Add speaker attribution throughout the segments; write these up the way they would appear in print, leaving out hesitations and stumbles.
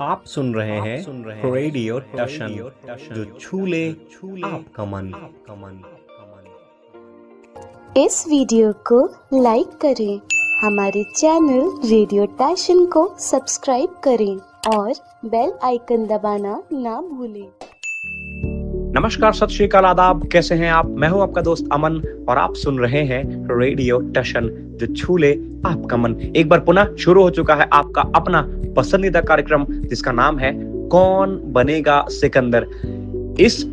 Speaker 1: आप सुन रहे हैं रेडियो टशन, जो छू ले आपका मन।
Speaker 2: इस वीडियो को लाइक करें, हमारे चैनल रेडियो टशन को सब्सक्राइब करें और बेल आइकन दबाना ना भूलें।
Speaker 1: नमस्कार, सत श्री अकाल, आदाब। कैसे हैं आप? मैं हूं आपका दोस्त अमन और आप सुन रहे हैं रेडियो टशन, जो छू ले आपका मन। एक बार पुनः शुरू हो चुका है आपका अपना पसंदीदा कार्यक्रम, जिसका नाम है कौन बनेगा सिकंदर। इस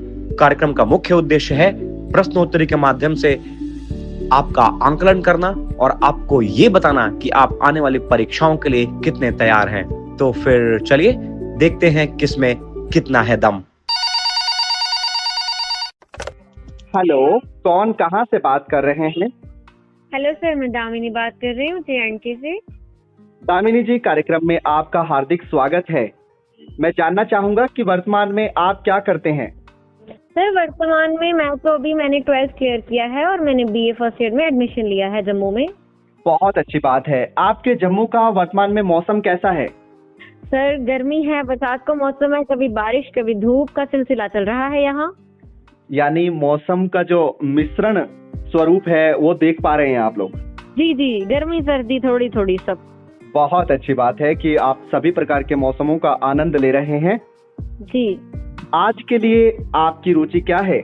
Speaker 1: कार्यक्रम का मुख्य उद्देश्य है प्रश्नोत्तरी के माध्यम से आपका आंकलन करना और आपको ये बताना कि आप आने वाली परीक्षाओं के लिए कितने तैयार हैं। तो फिर चलिए देखते हैं किसमें कितना है दम।
Speaker 3: हेलो, कौन कहाँ से बात कर रहे हैं?
Speaker 4: हेलो सर, मैं दामिनी बात कर रही हूँ JNK से।
Speaker 3: दामिनी जी, कार्यक्रम में आपका हार्दिक स्वागत है। मैं जानना चाहूंगा कि वर्तमान में आप क्या करते हैं?
Speaker 4: सर, वर्तमान में मैंने 12th क्लियर किया है और मैंने BA फर्स्ट ईयर में एडमिशन लिया है जम्मू में।
Speaker 3: बहुत अच्छी बात है। आपके जम्मू का वर्तमान में मौसम कैसा है?
Speaker 4: सर, गर्मी है, बरसात का मौसम है, कभी बारिश कभी धूप का सिलसिला चल रहा है यहाँ।
Speaker 3: यानी मौसम का जो मिश्रण स्वरूप है वो देख पा रहे हैं आप लोग?
Speaker 4: जी, गर्मी सर्दी थोड़ी थोड़ी सब।
Speaker 3: बहुत अच्छी बात है कि आप सभी प्रकार के मौसमों का आनंद ले रहे हैं।
Speaker 4: जी।
Speaker 3: आज के लिए आपकी रुचि क्या है?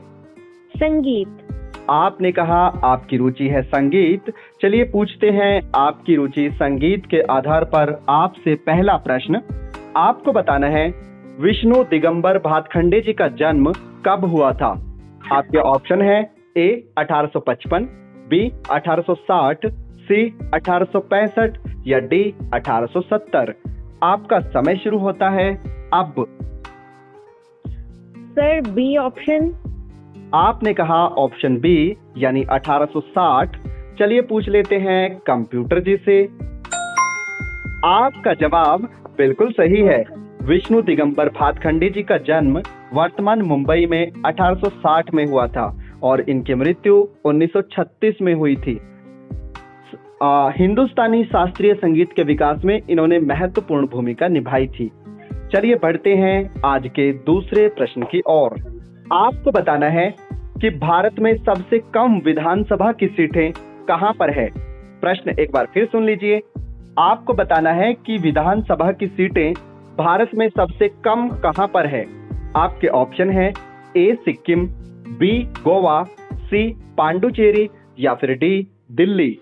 Speaker 4: संगीत।
Speaker 3: आपने कहा आपकी रुचि है संगीत। चलिए पूछते हैं आपकी रुचि संगीत के आधार पर आपसे पहला प्रश्न। आपको बताना है विष्णु दिगंबर भातखंडे जी का जन्म कब हुआ था? आपके ऑप्शन है A 1855, B 1860, C 1865 या D 1870। आपका समय शुरू होता है अब।
Speaker 4: Sir, B option.
Speaker 3: आपने कहा ऑप्शन B यानी 1860। चलिए पूछ लेते हैं कंप्यूटर जी से। आपका जवाब बिल्कुल सही है। विष्णु दिगंबर भातखंडे जी का जन्म वर्तमान मुंबई में 1860 में हुआ था और इनकी मृत्यु 1936 में हुई थी। हिंदुस्तानी शास्त्रीय संगीत के विकास में इन्होंने महत्वपूर्ण भूमिका निभाई थी। चलिए बढ़ते हैं आज के दूसरे प्रश्न की ओर। आपको बताना है कि भारत में सबसे कम विधानसभा की सीटें कहां पर है? प्रश्न एक बार फिर सुन लीजिए। आपको बताना है कि विधानसभा की सीटें भारत में सबसे कम कहां पर है? आपके ऑप्शन है A Sikkim, B Goa, C Pondicherry या फिर D दिल्ली।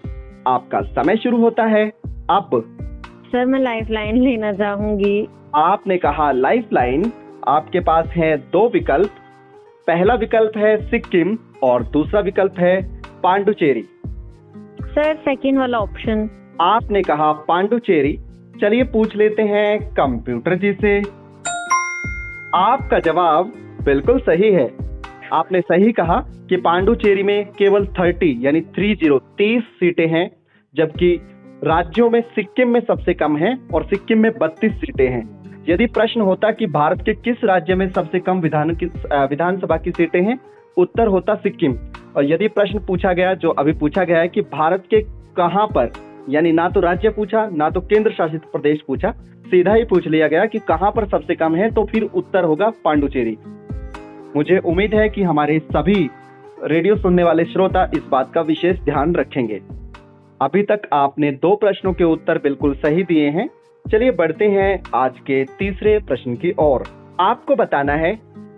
Speaker 3: आपका समय शुरू होता है अब।
Speaker 4: सर, मैं लाइफलाइन लेना चाहूंगी।
Speaker 3: आपने कहा लाइफलाइन। आपके पास है दो विकल्प। पहला विकल्प है सिक्किम और दूसरा विकल्प है पांडुचेरी।
Speaker 4: सर, सेकंड वाला ऑप्शन।
Speaker 3: आपने कहा पांडुचेरी। चलिए पूछ लेते हैं कंप्यूटर जी से। आपका जवाब बिल्कुल सही है। आपने सही कहा कि पांडुचेरी में केवल 30 सीटें हैं, जबकि राज्यों में सिक्किम में सबसे कम है और सिक्किम में 32 सीटें हैं। यदि प्रश्न होता कि भारत के किस राज्य में सबसे कम विधानसभा की सीटें हैं, उत्तर होता सिक्किम। और यदि प्रश्न पूछा गया, जो अभी पूछा गया है कि भारत के कहां पर, यानी ना तो राज्य पूछा ना तो केंद्र शासित प्रदेश पूछा, सीधा ही पूछ लिया गया कि कहां पर सबसे कम है, तो फिर उत्तर होगा पांडुचेरी। मुझे उम्मीद है कि हमारे सभी रेडियो सुनने वाले श्रोता इस बात का विशेष ध्यान रखेंगे। अभी तक आपने 2 प्रश्नों के उत्तर बिल्कुल सही दिए हैं। चलिए बढ़ते हैं आज के तीसरे प्रश्न की ओर। आपको बताना है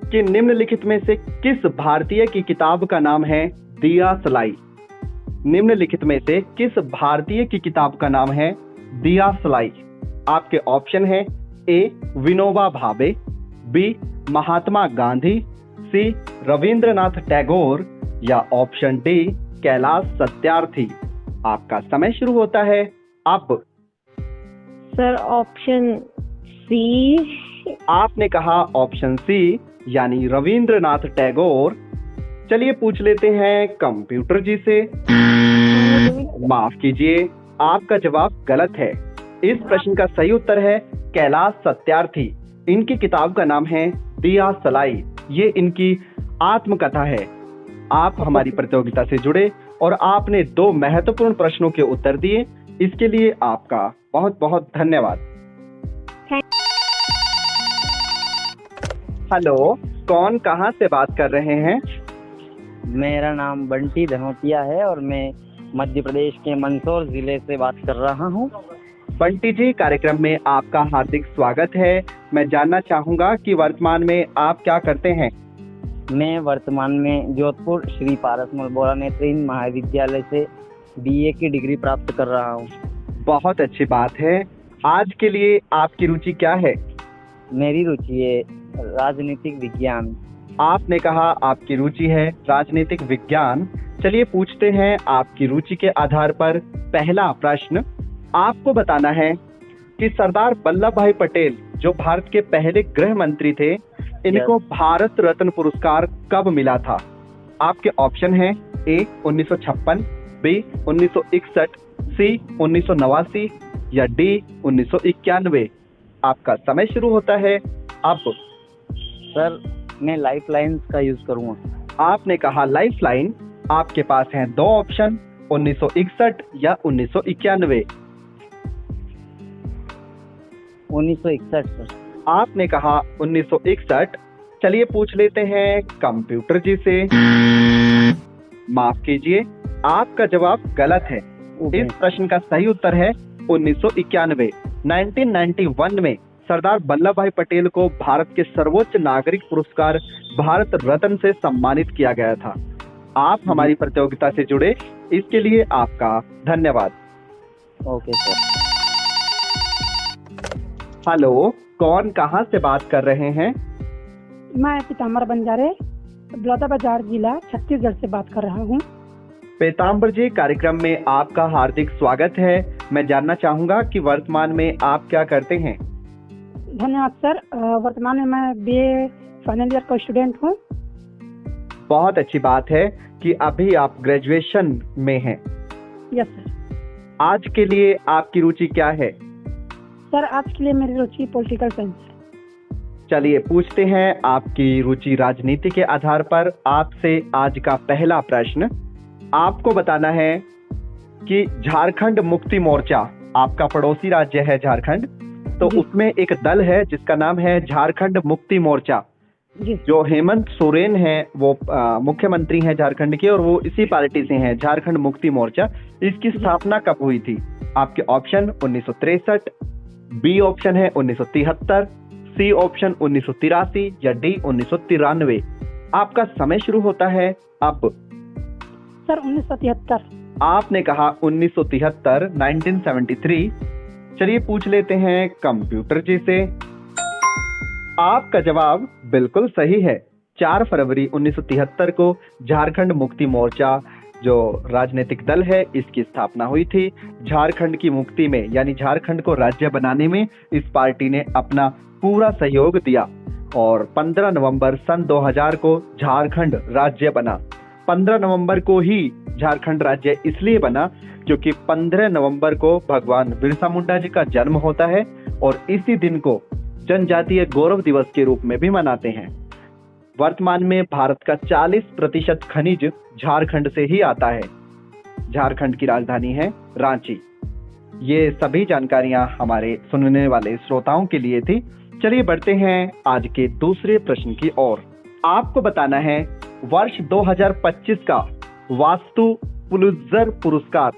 Speaker 3: कि निम्नलिखित में से किस भारतीय की किताब का नाम है दिया सलाई? निम्नलिखित में से किस भारतीय की किताब का नाम है दिया सलाई? आपके ऑप्शन है A Vinoba Bhave, B Mahatma Gandhi, C Rabindranath Tagore या ऑप्शन D कैलाश सत्यार्थी। आपका समय शुरू होता है अब।
Speaker 4: Sir, option C।
Speaker 3: आपने कहा ऑप्शन C यानी रविंद्रनाथ टैगोर। चलिए पूछ लेते हैं कंप्यूटर जी से। माफ कीजिए, आपका जवाब गलत है। इस प्रश्न का सही उत्तर है कैलाश सत्यार्थी। इनकी किताब का नाम है दिया सलाई। ये इनकी आत्मकथा है। आप हमारी प्रतियोगिता से जुड़े और आपने 2 महत्वपूर्ण प्रश्नों के उत्तर दिए। इसके लिए आपका बहुत बहुत धन्यवाद। हेलो, कौन कहाँ से बात कर रहे हैं?
Speaker 5: मेरा नाम बंटी धनोतिया है और मैं मध्य प्रदेश के मंदसौर जिले से बात कर रहा हूँ।
Speaker 3: बंटी जी, कार्यक्रम में आपका हार्दिक स्वागत है। मैं जानना चाहूँगा कि वर्तमान में आप क्या करते हैं?
Speaker 5: मैं वर्तमान में जोधपुर श्री पारसमल बोरा नेत्रहीन महाविद्यालय से बीए की डिग्री प्राप्त कर रहा हूँ।
Speaker 3: बहुत अच्छी बात है। आज के लिए आपकी रुचि क्या है?
Speaker 5: मेरी रुचि है राजनीतिक विज्ञान।
Speaker 3: आपने कहा आपकी रुचि है राजनीतिक विज्ञान। चलिए पूछते हैं आपकी रुचि के आधार पर पहला प्रश्न। आपको बताना है कि सरदार वल्लभ भाई पटेल जो भारत के पहले गृह मंत्री थे, इनको भारत रत्न पुरस्कार कब मिला था? आपके ऑप्शन हैं ए 1956, बी 1961, सी 1989 या डी 1991। आपका समय शुरू होता है अब।
Speaker 5: सर, मैं लाइफ लाइन्स का यूज करूँगा।
Speaker 3: आपने कहा लाइफ लाइन। आपके पास हैं दो ऑप्शन, 1961 या 1991।
Speaker 5: 1961 सर।
Speaker 3: आपने कहा 1961। चलिए पूछ लेते हैं कंप्यूटर जी से। माफ कीजिए, आपका जवाब गलत है। इस प्रश्न का सही उत्तर है 1991। 1991 में सरदार वल्लभ भाई पटेल को भारत के सर्वोच्च नागरिक पुरस्कार भारत रत्न से सम्मानित किया गया था। आप हमारी प्रतियोगिता से जुड़े, इसके लिए आपका धन्यवाद।
Speaker 5: Okay sir.
Speaker 3: हेलो, कौन कहाँ से बात कर रहे हैं?
Speaker 6: मैं पीताम्बर बंजारे, बलौदाबाजार जिला छत्तीसगढ़ से बात कर रहा हूँ।
Speaker 3: पीताम्बर जी, कार्यक्रम में आपका हार्दिक स्वागत है। मैं जानना चाहूँगा कि वर्तमान में आप क्या करते हैं?
Speaker 6: धन्यवाद सर। वर्तमान में मैं बीए फाइनल ईयर का स्टूडेंट हूँ।
Speaker 3: बहुत अच्छी बात है कि अभी आप ग्रेजुएशन में हैं।
Speaker 6: Yes sir.
Speaker 3: आज के लिए आपकी रुचि क्या है?
Speaker 6: सर, आज के लिए मेरी रुचि पॉलिटिकल साइंस है।
Speaker 3: चलिए पूछते हैं आपकी रुचि राजनीति के आधार पर आपसे आज का पहला प्रश्न। आपको बताना है कि झारखंड मुक्ति मोर्चा, आपका पड़ोसी राज्य है झारखंड, तो उसमें एक दल है जिसका नाम है झारखंड मुक्ति मोर्चा। जो हेमंत सोरेन है वो मुख्यमंत्री हैं झारखंड के और वो इसी पार्टी से हैं, झारखंड मुक्ति मोर्चा। इसकी स्थापना कब हुई थी? आपके ऑप्शन 1963, बी ऑप्शन है 1973, सी ऑप्शन 1983 या डी 1993। आपका समय शुरू होता है अब।
Speaker 6: सर, 1973।
Speaker 3: आपने कहा 1973, 1973। चलिए पूछ लेते हैं कंप्यूटर जी से। आपका जवाब बिल्कुल सही है। 4 फरवरी 1973 को झारखंड मुक्ति मोर्चा जो राजनीतिक दल है, इसकी स्थापना हुई थी। झारखंड की मुक्ति में यानी झारखंड को राज्य बनाने में इस पार्टी ने अपना पूरा सहयोग दिया और 15 नवंबर सन 2000 को झारखंड राज्य बना। 15 नवंबर को ही झारखंड राज्य इसलिए बना क्योंकि 15 नवंबर को भगवान बिरसा मुंडा जी का जन्म होता है और इसी दिन को जनजातीय गौरव दिवस के रूप में भी मनाते हैं। वर्तमान में भारत का 40% खनिज झारखंड से ही आता है। झारखंड की राजधानी है रांची। ये सभी जानकारियां हमारे सुनने वाले श्रोताओं के लिए थी। चलिए बढ़ते हैं आज के दूसरे प्रश्न की ओर। आपको बताना है वर्ष 2025 का वास्तु पुलित्जर पुरस्कार,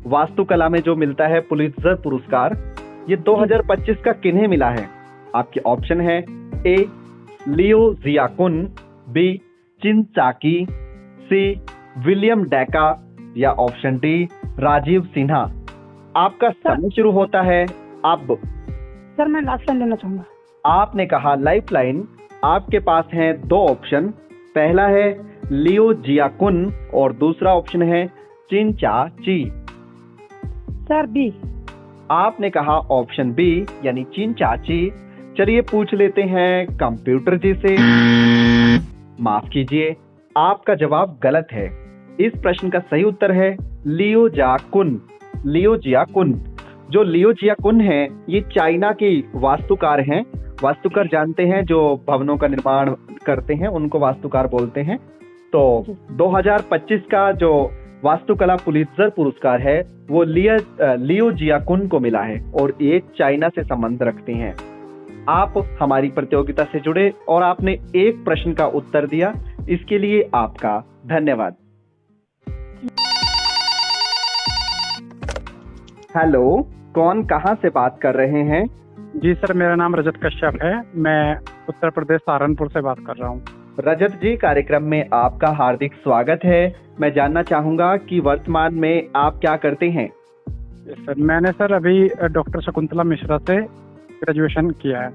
Speaker 3: वास्तुकला में जो मिलता है पुलित्जर पुरस्कार, ये 2025 का किन्हें मिला है? आपके ऑप्शन है ए लियो जियाकुन, बी चिनचाकी, सी विलियम डेका या ऑप्शन डी राजीव सिन्हा। आपका समय शुरू होता है अब।
Speaker 6: सर, मैं लाइफ लाइन लेना चाहूंगा।
Speaker 3: आपने कहा लाइफ लाइन। आपके पास हैं 2 ऑप्शन। पहला है लियो जियाकुन और दूसरा ऑप्शन है चिनचाची।
Speaker 6: Sir, B.
Speaker 3: आपने कहा ऑप्शन बी यानी चिनचाची। चलिए पूछ लेते हैं कंप्यूटर जी से। माफ कीजिए, आपका जवाब गलत है। इस प्रश्न का सही उत्तर है लियो जियाकुन। लियो जियाकुन, जो लियो जियाकुन है, ये चाइना की वास्तुकार हैं। वास्तुकार जानते हैं, जो भवनों का निर्माण करते हैं उनको वास्तुकार बोलते हैं। तो 2025 का जो वास्तुकला पुलित्जर पुरस्कार है वो लियो जियाकुन को मिला है और ये चाइना से संबंध रखते हैं। आप हमारी प्रतियोगिता से जुड़े और आपने एक प्रश्न का उत्तर दिया, इसके लिए आपका धन्यवाद। हेलो, कौन कहां से बात कर रहे हैं?
Speaker 7: जी सर, मेरा नाम रजत कश्यप है। मैं उत्तर प्रदेश सहारनपुर से बात कर रहा हूँ।
Speaker 3: रजत जी, कार्यक्रम में आपका हार्दिक स्वागत है। मैं जानना चाहूंगा कि वर्तमान में आप क्या करते हैं?
Speaker 7: सर, मैंने सर अभी डॉक्टर शकुंतला मिश्रा से ग्रेजुएशन किया है।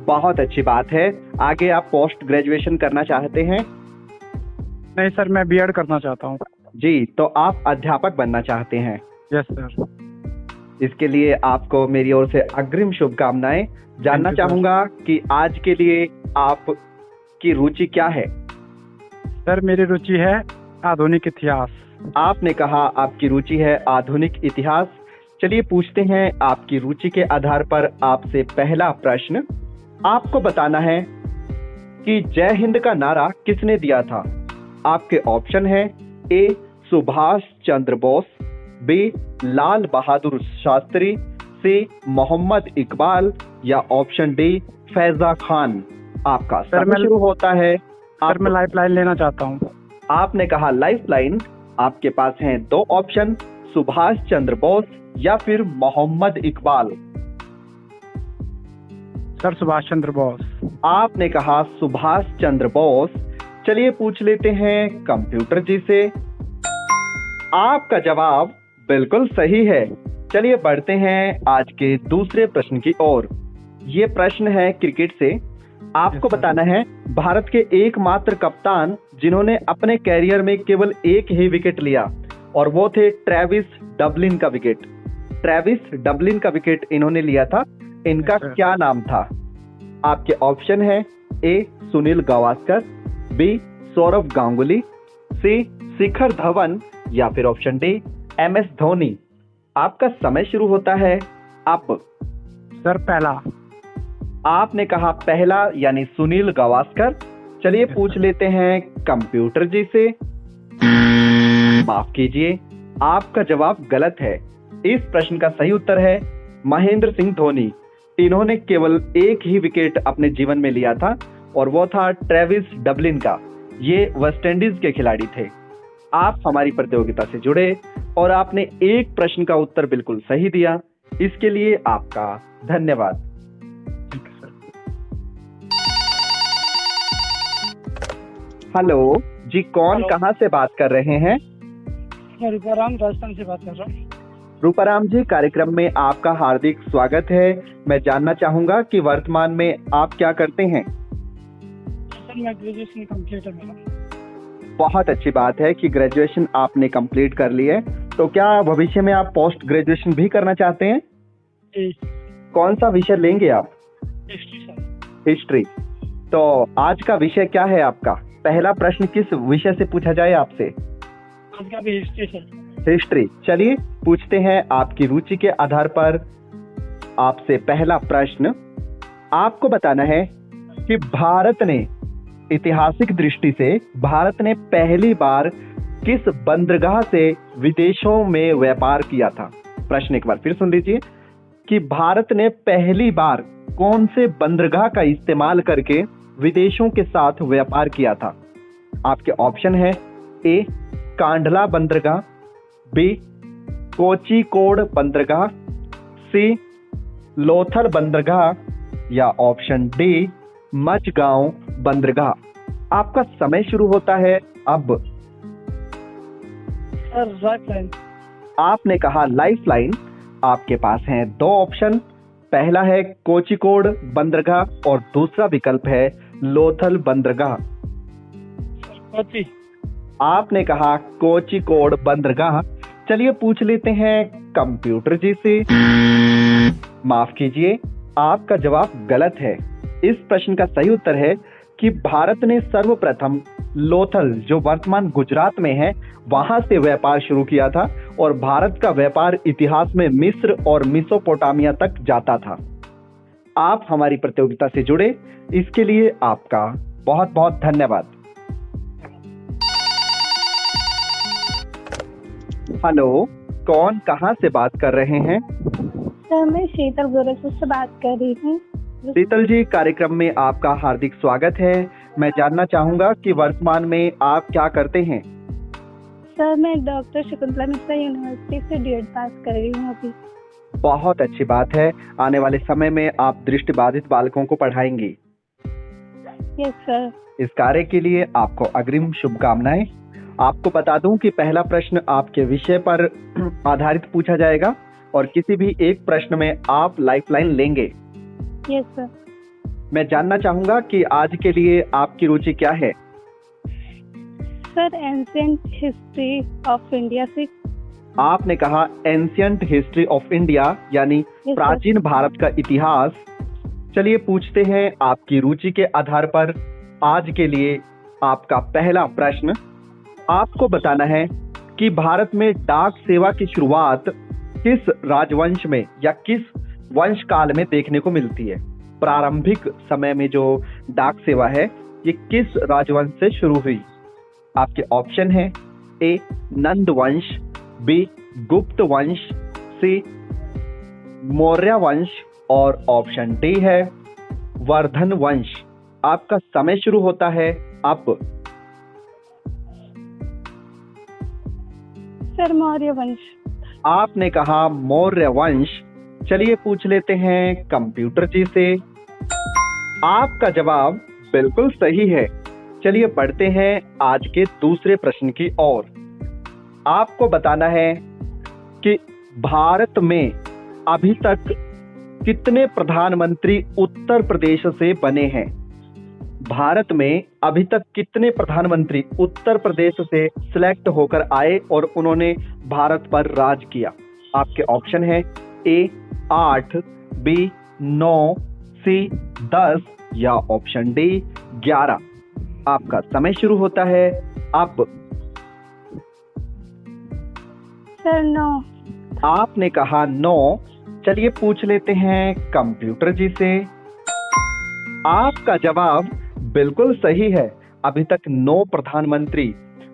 Speaker 3: बहुत अच्छी बात है। आगे आप पोस्ट ग्रेजुएशन करना चाहते हैं?
Speaker 7: नहीं सर, मैं बीएड करना चाहता हूँ।
Speaker 3: जी, तो आप अध्यापक बनना चाहते हैं?
Speaker 7: Yes sir.
Speaker 3: इसके लिए आपको मेरी ओर से अग्रिम शुभकामनाएं। जानना
Speaker 7: Thank you,
Speaker 3: चाहूंगा कि आज के लिए आपकी रुचि क्या है?
Speaker 7: सर, मेरी रुचि है आधुनिक इतिहास।
Speaker 3: आपने कहा आपकी रुचि है आधुनिक इतिहास। चलिए पूछते हैं आपकी रुचि के आधार पर आपसे पहला प्रश्न। आपको बताना है कि जय हिंद का नारा किसने दिया था? आपके ऑप्शन है ए सुभाष चंद्र बोस, बी लाल बहादुर शास्त्री, सी मोहम्मद इकबाल या ऑप्शन डी फैजा खान। आपका समय शुरू होता है।
Speaker 7: सर, मैं लाइफ लाइन लेना चाहता हूँ।
Speaker 3: आपने कहा लाइफ लाइन। आपके पास हैं दो ऑप्शन, सुभाष चंद्र बोस या फिर मोहम्मद इकबाल।
Speaker 7: सर, सुभाष चंद्र बोस।
Speaker 3: आपने कहा सुभाष चंद्र बोस। चलिए पूछ लेते हैं कंप्यूटर जी से। आपका जवाब बिल्कुल सही है। चलिए बढ़ते हैं आज के दूसरे प्रश्न की ओर। ये प्रश्न है क्रिकेट से। आपको बताना है भारत के एकमात्र कप्तान जिन्होंने अपने कैरियर में केवल एक ही विकेट लिया, और वो थे ट्रेविस डबलिन का विकेट। ट्रेविस डबलिन का विकेट इन्होंने लिया था। इनका क्या नाम था? आपके ऑप्शन है ए सुनील गावस्कर, बी सौरव गांगुली, सी शिखर धवन या फिर ऑप्शन डी MS धोनी। आपका समय शुरू होता है अब।
Speaker 7: सर, पहला।
Speaker 3: आपने कहा पहला यानी सुनील गावस्कर। चलिए पूछ लेते हैं कंप्यूटर जी से। माफ कीजिए, आपका जवाब गलत है। इस प्रश्न का सही उत्तर है महेंद्र सिंह धोनी। इन्होंने केवल एक ही विकेट अपने जीवन में लिया था, और वो था ट्रेविस डबलिन का। ये वेस्टइंडीज के खिलाड़ी थे। आप हमारी प्रतियोगिता से जुड़े और आपने एक प्रश्न का उत्तर बिल्कुल सही दिया, इसके लिए आपका धन्यवाद। हेलो जी, कौन कहां से बात कर रहे हैं?
Speaker 6: मैं रूपाराम राजस्थान से बात कर रहा हूँ।
Speaker 3: रूपाराम जी, कार्यक्रम में आपका हार्दिक स्वागत है। मैं जानना चाहूंगा कि वर्तमान में आप क्या करते हैं?
Speaker 6: सर, मैं ग्रेजुएशन कंप्लीट है मेरा।
Speaker 3: बहुत अच्छी बात है कि ग्रेजुएशन आपने कंप्लीट कर ली है। तो क्या भविष्य में आप पोस्ट ग्रेजुएशन भी करना चाहते हैं?
Speaker 6: जी।
Speaker 3: कौन सा विषय लेंगे आप?
Speaker 6: History sir.
Speaker 3: हिस्ट्री। तो आज का विषय क्या है आपका? पहला प्रश्न किस विषय से पूछा जाए आपसे?
Speaker 6: आज का भी हिस्ट्री सर।
Speaker 3: हिस्ट्री। चलिए पूछते हैं आपकी रुचि के आधार पर आपसे पहला प्रश्न। आपको बताना है कि भारत ने ऐतिहासिक दृष्टि से भारत ने पहली बार किस बंदरगाह से विदेशों में व्यापार किया था? प्रश्न एक बार फिर सुन लीजिए कि भारत ने पहली बार कौन से बंदरगाह का इस्तेमाल करके विदेशों के साथ व्यापार किया था? आपके ऑप्शन है ए कांडला बंदरगाह, बी कोचिकोड बंदरगाह, सी लोथल बंदरगाह या ऑप्शन डी मचगांव बंदरगाह। आपका समय शुरू होता है अब।
Speaker 6: Sir, life line.
Speaker 3: आपने कहा लाइफ लाइन। आपके पास हैं दो ऑप्शन, पहला है कोचिकोड बंदरगाह और दूसरा विकल्प है लोथल बंदरगाह।
Speaker 6: कोची।
Speaker 3: आपने कहा कोचिकोड बंदरगाह। चलिए पूछ लेते हैं कंप्यूटर जी से। माफ कीजिए, आपका जवाब गलत है। इस प्रश्न का सही उत्तर है कि भारत ने सर्वप्रथम लोथल, जो वर्तमान गुजरात में है, वहां से व्यापार शुरू किया था, और भारत का व्यापार इतिहास में मिस्र और मेसोपोटामिया तक जाता था। आप हमारी प्रतियोगिता से जुड़े, इसके लिए आपका बहुत बहुत धन्यवाद। हेलो, कौन कहां से बात कर रहे हैं?
Speaker 8: सर, मैं शीतल गोरखपुर से बात कर रही हूँ।
Speaker 3: शीतल जी, कार्यक्रम में आपका हार्दिक स्वागत है। मैं जानना चाहूंगा कि वर्तमान में आप क्या करते हैं।
Speaker 6: सर मैं डॉक्टर शकुंतला मिश्रा यूनिवर्सिटी से डीएड पास कर रही हूँ अभी।
Speaker 3: बहुत अच्छी बात है। आने वाले समय में आप दृष्टिबाधित बालकों को पढ़ाएंगी।
Speaker 6: Yes sir.
Speaker 3: इस कार्य के लिए आपको अग्रिम शुभकामनाएं। आपको बता दूं कि पहला प्रश्न आपके विषय पर आधारित पूछा जाएगा और किसी भी एक प्रश्न में आप लाइफलाइन लेंगे।
Speaker 6: Yes sir.
Speaker 3: मैं जानना चाहूंगा कि आज के लिए आपकी रुचि क्या है।
Speaker 6: Sir ancient history of India से।
Speaker 3: आपने कहा एंशिएंट हिस्ट्री ऑफ इंडिया, यानी
Speaker 6: सर।
Speaker 3: प्राचीन भारत का इतिहास। चलिए पूछते हैं आपकी रुचि के आधार पर आज के लिए आपका पहला प्रश्न। आपको बताना है कि भारत में डाक सेवा की शुरुआत किस राजवंश में या किस वंश काल में देखने को मिलती है। प्रारंभिक समय में जो डाक सेवा है ये किस राजवंश से शुरू हुई। आपके ऑप्शन है ए नंद वंश, बी गुप्त वंश, सी मौर्य वंश और ऑप्शन डी है वर्धन वंश। आपका समय शुरू होता है अब।
Speaker 6: सर मौर्य वंश।
Speaker 3: आपने कहा मौर्य वंश। चलिए पूछ लेते हैं कंप्यूटर जी से। आपका जवाब बिल्कुल सही है। चलिए बढ़ते हैं आज के दूसरे प्रश्न की ओर। आपको बताना है कि भारत में अभी तक कितने प्रधानमंत्री उत्तर प्रदेश से बने हैं। भारत में अभी तक कितने प्रधानमंत्री उत्तर प्रदेश से सिलेक्ट होकर आए और उन्होंने भारत पर राज किया। आपके ऑप्शन है ए 8, बी 9, सी 10 या ऑप्शन डी 11। आपका समय शुरू होता है अब।
Speaker 6: सर 9।
Speaker 3: आपने कहा 9। चलिए पूछ लेते हैं कंप्यूटर जी से। आपका जवाब बिल्कुल सही है। अभी तक 9 प्रधानमंत्री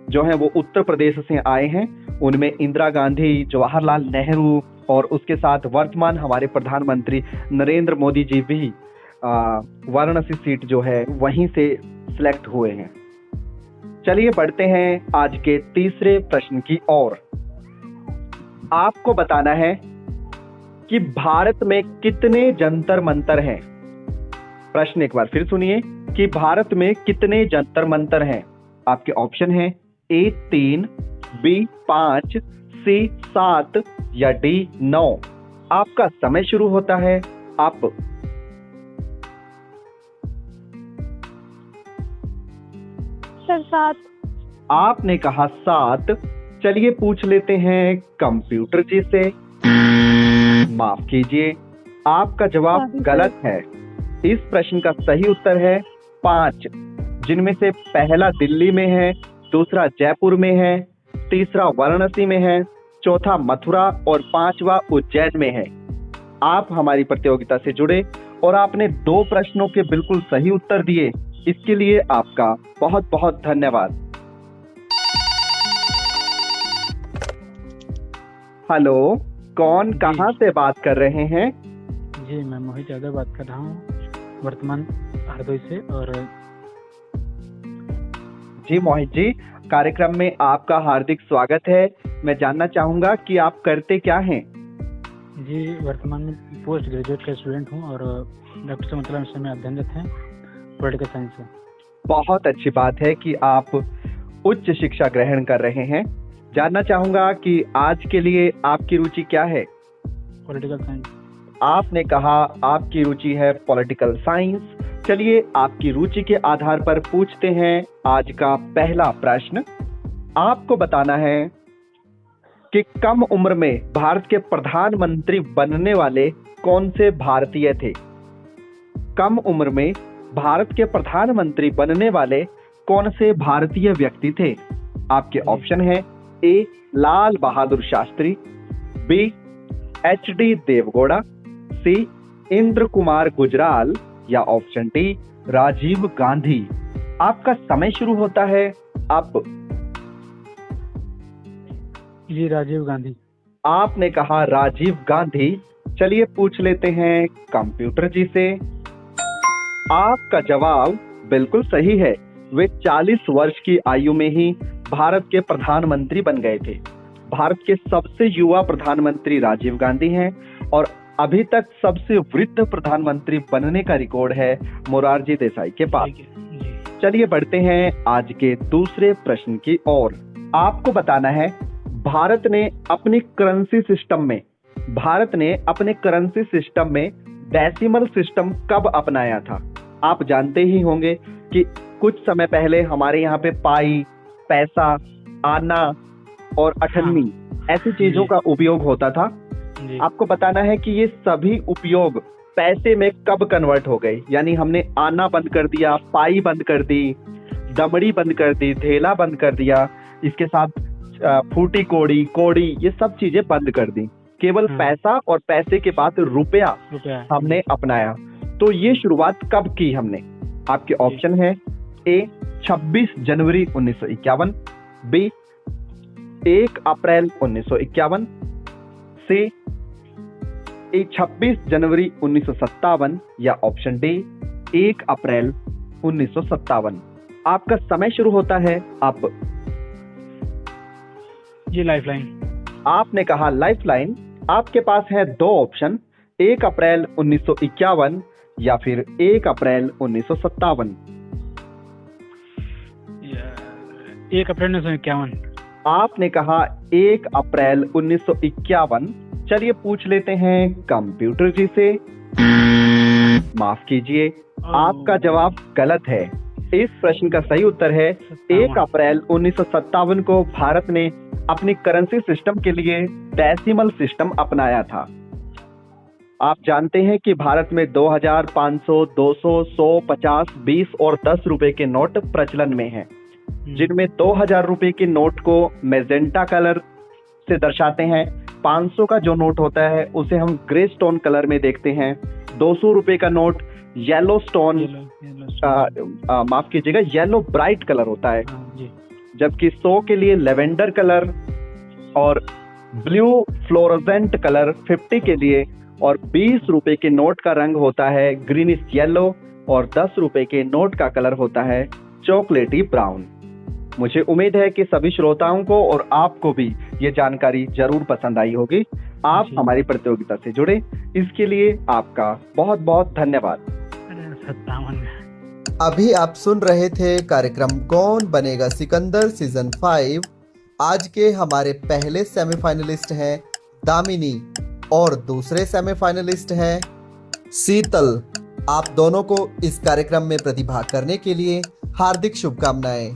Speaker 3: जो हैं वो उत्तर प्रदेश से आए हैं। उनमें इंदिरा गांधी, जवाहरलाल नेहरू और उसके साथ वर्तमान हमारे प्रधानमंत्री नरेंद्र मोदी जी भी वाराणसी सीट जो है वहीं से सिलेक्ट हुए हैं। चलिए बढ़ते हैं आज के तीसरे प्रश्न की ओर। आपको बताना है कि भारत में कितने जंतर मंतर हैं। प्रश्न एक बार फिर सुनिए कि भारत में कितने जंतर मंतर हैं। आपके ऑप्शन है ए 3, बी 5, सी 7 या डी 9। आपका समय शुरू होता है अब।
Speaker 6: सर 7।
Speaker 3: आपने कहा 7। चलिए पूछ लेते हैं कंप्यूटर जी से। माफ कीजिए, आपका जवाब गलत है। इस प्रश्न का सही उत्तर है 5, जिनमें से पहला दिल्ली में है, दूसरा जयपुर में है, तीसरा वाराणसी में है, चौथा मथुरा और 5वां उज्जैन में है। आप हमारी प्रतियोगिता से जुड़े और आपने 2 प्रश्नों के बिल्कुल सही उत्तर दिए। इसके लिए आपका बहुत बहुत धन्यवाद। हेलो, कौन कहां से बात कर रहे हैं?
Speaker 7: जी मैं मोहित यादव बात कर रहा हूँ, वर्तमान हरदोई से। और
Speaker 3: जी मोहित जी, कार्यक्रम में आपका हार्दिक स्वागत है। मैं जानना चाहूंगा कि आप करते क्या हैं?
Speaker 7: जी वर्तमान में पोस्ट ग्रेजुएट का स्टूडेंट हूँ और डॉक्टर शकुंतला मिश्रा में अध्ययनरत हैं पॉलिटिकल साइंस से।
Speaker 3: बहुत अच्छी बात है कि आप उच्च शिक्षा ग्रहण कर रहे हैं। जानना चाहूंगा कि आज के लिए आपकी रुचि क्या है?
Speaker 7: Political science.
Speaker 3: आपने कहा आपकी रुचि है पॉलिटिकल साइंस। चलिए आपकी रुचि के आधार पर पूछते हैं आज का पहला प्रश्न। आपको बताना है कि कम उम्र में भारत के प्रधानमंत्री बनने वाले कौन से भारतीय थे। कम उम्र में भारत के प्रधानमंत्री बनने वाले कौन से भारतीय व्यक्ति थे। आपके ऑप्शन है ए लाल बहादुर शास्त्री, बी एच.डी. देवगौड़ा, सी इंद्र कुमार गुजराल या ऑप्शन डी राजीव गांधी। आपका समय शुरू होता है अब।
Speaker 7: जी राजीव गांधी।
Speaker 3: आपने कहा राजीव गांधी। चलिए पूछ लेते हैं कंप्यूटर जी से। आपका जवाब बिल्कुल सही है। वे 40 वर्ष की आयु में ही भारत के प्रधानमंत्री बन गए थे। भारत के सबसे युवा प्रधानमंत्री राजीव गांधी हैं और अभी तक सबसे वृद्ध प्रधानमंत्री बनने का रिकॉर्ड है मोरारजी देसाई के पास। चलिए बढ़ते हैं आज के दूसरे प्रश्न की ओर। आपको बताना है भारत ने अपने करेंसी सिस्टम में डेसिमल सिस्टम कब अपनाया था। आप जानते ही होंगे कि कुछ समय पहले हमारे यहाँ पे पाई, पैसा, आना और अठन्नी ऐसी चीजों का उपयोग होता था। आपको बताना है कि ये सभी उपयोग पैसे में कब कन्वर्ट हो गए। यानी हमने आना बंद कर दिया, पाई बंद कर दी, दमड़ी बंद कर दी, धेला बंद कर दिया, इसके साथ फूटी कोड़ी ये सब चीजें बंद कर दी। केवल पैसा और पैसे के बाद रुपया हमने अपनाया। तो ये शुरुआत कब की हमने। आपके ऑप्शन है ए 26 जनवरी 1951, बी 1 अप्रैल 1951, सी 26 जनवरी 1957 या ऑप्शन डी 1 अप्रैल 1957। आपका समय शुरू होता है अब।
Speaker 7: जी लाइफलाइन।
Speaker 3: आपने कहा लाइफलाइन। आपके पास है दो ऑप्शन, 1 अप्रैल 1951 या फिर 1 अप्रैल 1957।
Speaker 7: 1 अप्रैल 1951।
Speaker 3: आपने कहा 1 अप्रैल 1951। चलिए पूछ लेते हैं कंप्यूटर जी से। माफ कीजिए, आपका जवाब गलत है। इस प्रश्न का सही उत्तर है 1 अप्रैल 1957 को भारत ने अपनी करेंसी सिस्टम के लिए डेसिमल सिस्टम अपनाया था। आप जानते हैं कि भारत में 2000, 500, 200, 100, 50, 20 और 10 रुपए के नोट प्रचलन में हैं, जिनमें 2000 रुपए के नोट को मैजेंटा कलर से दर्शाते हैं। 500 का जो नोट होता है उसे हम ग्रे स्टोन कलर में देखते हैं। 200 रुपए का नोट येलो स्टोन, माफ कीजिएगा, येलो ब्राइट कलर होता है, जबकि 100 के लिए लेवेंडर कलर और ब्लू फ्लोरोसेंट कलर 50 के लिए, और 20 रुपए के नोट का रंग होता है ग्रीनिश येलो और 10 रुपए के नोट का कलर होता है चॉकलेटी ब्राउन। मुझे उम्मीद है कि सभी श्रोताओं को और आपको भी ये जानकारी जरूर पसंद आई होगी। आप हमारी प्रतियोगिता से जुड़े, इसके लिए आपका बहुत बहुत धन्यवाद।
Speaker 8: अभी आप सुन रहे थे कार्यक्रम कौन बनेगा सिकंदर सीजन 5। आज के हमारे पहले सेमीफाइनलिस्ट हैं दामिनी और दूसरे सेमीफाइनलिस्ट हैं शीतल। आप दोनों को इस कार्यक्रम में प्रतिभाग करने के लिए हार्दिक शुभकामनाएं।